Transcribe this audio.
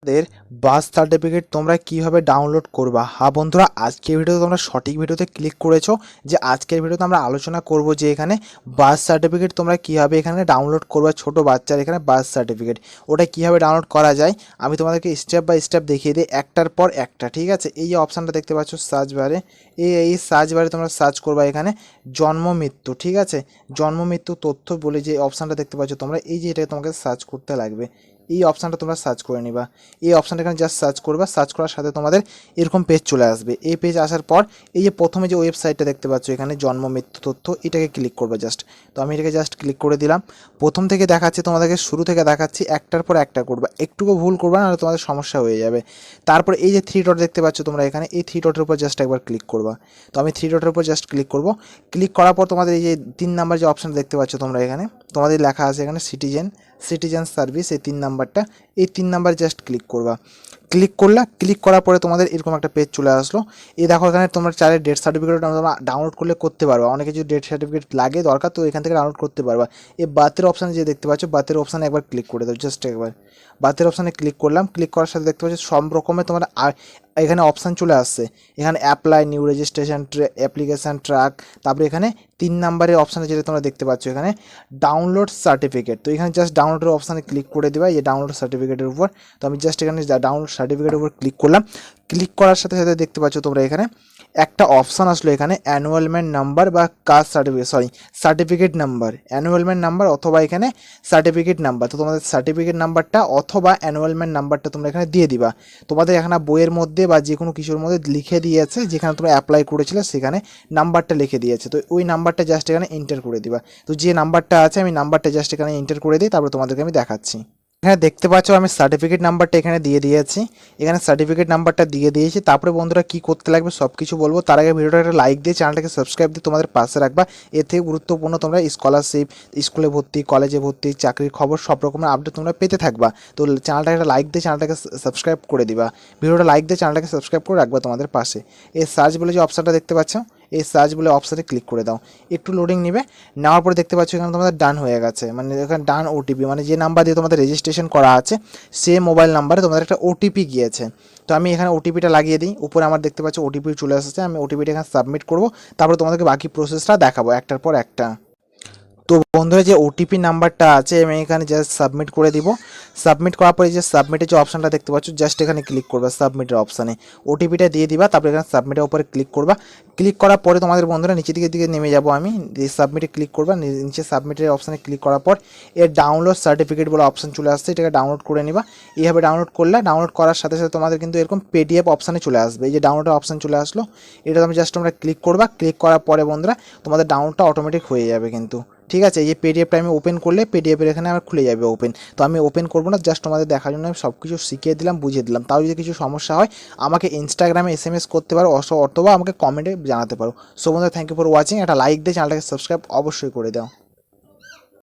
দের birth certificate তোমরা কিভাবে download করবা। হ্যাঁ বন্ধুরা, আজকের ভিডিওতে তোমরা সঠিক ভিডিওতে ক্লিক করেছো। যে আজকের ভিডিওতে আমরা আলোচনা করব যে এখানে বার্থ সার্টিফিকেট তোমরা কিভাবে এখানে ডাউনলোড করবা। ছোট বাচ্চার এখানে বার্থ সার্টিফিকেট ওটা কিভাবে ডাউনলোড করা যায় আমি তোমাদেরকে স্টেপ বাই স্টেপ দেখিয়ে দিই, একটার পর একটা। ঠিক আছে, এই যে অপশানটা দেখতে পাচ্ছ সার্চ বারে, এই সার্চ বারে তোমরা সার্চ করবা এখানে জন্ম মৃত্যু। ঠিক আছে, জন্ম মৃত্যু তথ্য বলে যে অপশানটা দেখতে পাচ্ছ তোমরা, এই যে এটা তোমাকে সার্চ করতে লাগবে। এই অপশানটা তোমরা সার্চ করে নিবা। এই অপশানটা এখানে জাস্ট সার্চ করবা, সার্চ করার সাথে তোমাদের এরকম পেজ চলে আসবে। এই পেজ আসার পর এই যে প্রথমে যে ওয়েবসাইটটা দেখতে পাচ্ছ এখানে জন্ম মৃত্যু তথ্য, এটাকে ক্লিক করবা জাস্ট। তো আমি এটাকে জাস্ট ক্লিক করে দিলাম। প্রথম থেকে দেখাচ্ছি তোমাদেরকে, শুরু থেকে দেখাচ্ছি, একটার পর একটা করবা, একটুকু ভুল করবা না তোমাদের সমস্যা হয়ে যাবে। তারপর এই যে থ্রি ডট দেখতে পাচ্ছ তোমরা এখানে, এই থ্রি ডটের উপর জাস্ট একবার ক্লিক করবা। তো আমি থ্রি ডটের উপর জাস্ট ক্লিক করব। ক্লিক করার পর তোমাদের এই যে 3 নাম্বার যে অপশান দেখতে পাচ্ছ তোমরা এখানে, তোমাদের লেখা আছে এখানে সিটিজেন সার্ভিস, এই 3 নাম্বারটা, এই 3 নাম্বার জাস্ট ক্লিক করবা। ক্লিক করলা, ক্লিক করার পরে তোমাদের এরকম একটা পেজ চলে আসলো। এই দেখো এখানে তোমরা চাইলে ডেথ সার্টিফিকেট তোমরা ডাউনলোড করতে পারবা। অনেকে যদি ডেথ সার্টিফিকেট লাগে দরকার, তো এখান থেকে ডাউনলোড করতে পারবা। এই বার্থের অপশানে যে দেখতে পাচ্ছ, বার্থের অপশানে একবার ক্লিক করে দাও, জাস্ট একবার। বার্থের অপশানে ক্লিক করলাম, ক্লিক করার সাথে দেখতে পাচ্ছ সব রকমের তোমার এখানে অপশান চলে আসছে। এখানে apply new registration application track, তারপরে এখানে 3 নাম্বারের অপশানে যেটা তোমরা দেখতে পাচ্ছ এখানে ডাউনলোড সার্টিফিকেট। তো এখানে জাস্ট ডাউনলোডের অপশানে ক্লিক করে দেবা, এই ডাউনলোড সার্টিফিকেটের উপর। তো আমি জাস্ট এখানে ডাউনলোড সার্টিফিকেটের উপর ক্লিক করলাম। ক্লিক করার সাথে সাথে দেখতে পাচ্ছ তোমরা এখানে একটা অপশান আসলো এখানে অ্যানুয়ালমেন্ট নাম্বার বা কাস্ট সার্টিফিকেট নাম্বার, অ্যানুয়ালমেন্ট নাম্বার অথবা এখানে সার্টিফিকেট নাম্বার। তো তোমাদের সার্টিফিকেট নাম্বারটা অথবা অ্যানুয়ালমেন্ট নাম্বারটা তোমরা এখানে দিয়ে দিবা। তোমাদের এখানে বইয়ের মধ্যে বা যে কোনো কিছুর মধ্যে লিখে দিয়েছে, যেখানে তোমরা অ্যাপ্লাই করেছিলে সেখানে নাম্বারটা লিখে দিয়েছে। তো ওই নাম্বারটা জাস্ট এখানে এন্টার করে দিবা। তো যে নাম্বারটা আছে আমি নাম্বারটা জাস্ট এখানে এন্টার করে দিই, তারপর তোমাদেরকে আমি দেখাচ্ছি। এখানে দেখতে পাচ্ছ আমি সার্টিফিকেট নাম্বারটা এখানে দিয়ে দিয়েছি, এখানে সার্টিফিকেট নাম্বারটা দিয়ে দিয়েছি। তারপরে বন্ধুরা কী করতে লাগবে সব কিছু বলবো, তার আগে ভিডিওটা একটা লাইক দিয়ে চ্যানেলটাকে সাবস্ক্রাইব দিয়ে তোমাদের পাশে রাখবা। এর থেকে গুরুত্বপূর্ণ তোমরা স্কলারশিপ, স্কুলে ভর্তি, কলেজে ভর্তি, চাকরির খবর সব রকমের আপডেট তোমরা পেতে থাকবা। তো চ্যানেলটাকে একটা লাইক দিয়ে চ্যানেলটাকে সাবস্ক্রাইব করে দিবা, ভিডিওটা লাইক দিয়ে চ্যানেলটাকে সাবস্ক্রাইব করে রাখবা তোমাদের পাশে। এই সার্চ বলে যে অপশানটা দেখতে পাচ্ছ, এই সার্চ বলে অপশানে ক্লিক করে দাও। একটু লোডিং নেবে, নেওয়ার পরে দেখতে পাচ্ছ এখানে তোমাদের ডান হয়ে গেছে, মানে এখানে ডান ওটিপি, মানে যে নাম্বার দিয়ে তোমাদের রেজিস্ট্রেশন করা আছে সে মোবাইল নাম্বারে তোমাদের একটা ওটিপি গিয়েছে। তো আমি এখানে ওটিপিটা লাগিয়ে দিই, উপরে আমার দেখতে পাচ্ছ ওটিপি চলে এসেছে। আমি ওটিপিটা এখানে সাবমিট করব, তারপরে তোমাদেরকে বাকি প্রসেসটা দেখাবো একটার পর একটা। তো বন্ধুরা যে ওটিপি নাম্বারটা আছে আমি এখানে জাস্ট সাবমিট করে দিব। সাবমিট করার পরে যে সাবমিটের যে অপশানটা দেখতে পাচ্ছ জাস্ট এখানে ক্লিক করবা, সাবমিটের অপশানে ওটিপিটা দিয়ে দিবা, তারপরে এখানে সাবমিটের উপরে ক্লিক করবা। ক্লিক করার পরে তোমাদের বন্ধুরা নিচের দিকে নেমে যাব আমি, সাবমিটে ক্লিক করবা। নিচে সাবমিটের অপশানে ক্লিক করার পর এর ডাউনলোড সার্টিফিকেট বলে অপশান চলে আসছে, এটাকে ডাউনলোড করে নিবা। এইভাবে ডাউনলোড করলে, ডাউনলোড করার সাথে সাথে তোমাদের কিন্তু এরকম পিডিএফ অপশানে চলে আসবে। এই যে ডাউনলোডের অপশান চলে আসলো, এটা আমি জাস্ট তোমরা ক্লিক করবা। ক্লিক করার পরে বন্ধুরা তোমাদের ডাউনলোডটা অটোমেটিক হয়ে যাবে কিন্তু। ঠিক আছে, এই যে পিডিএফটা আমি ওপেন করলে পিডিএফের এখানে আমার খুলে যাবে ওপেন। তো আমি ওপেন করবো না, জাস্ট তোমাদের দেখার জন্য আমি সব কিছু শিখিয়ে দিলাম, বুঝিয়ে দিলাম। তাও যদি কিছু সমস্যা হয় আমাকে ইনস্টাগ্রামে এসএমএস করতে পারো অথবা আমাকে কমেন্টে জানাতে পারো। সো বন্ধুরা, থ্যাংক ইউ ফর ওয়াচিং। একটা লাইক দিয়ে চ্যানেলটাকে সাবস্ক্রাইব অবশ্যই করে দাও।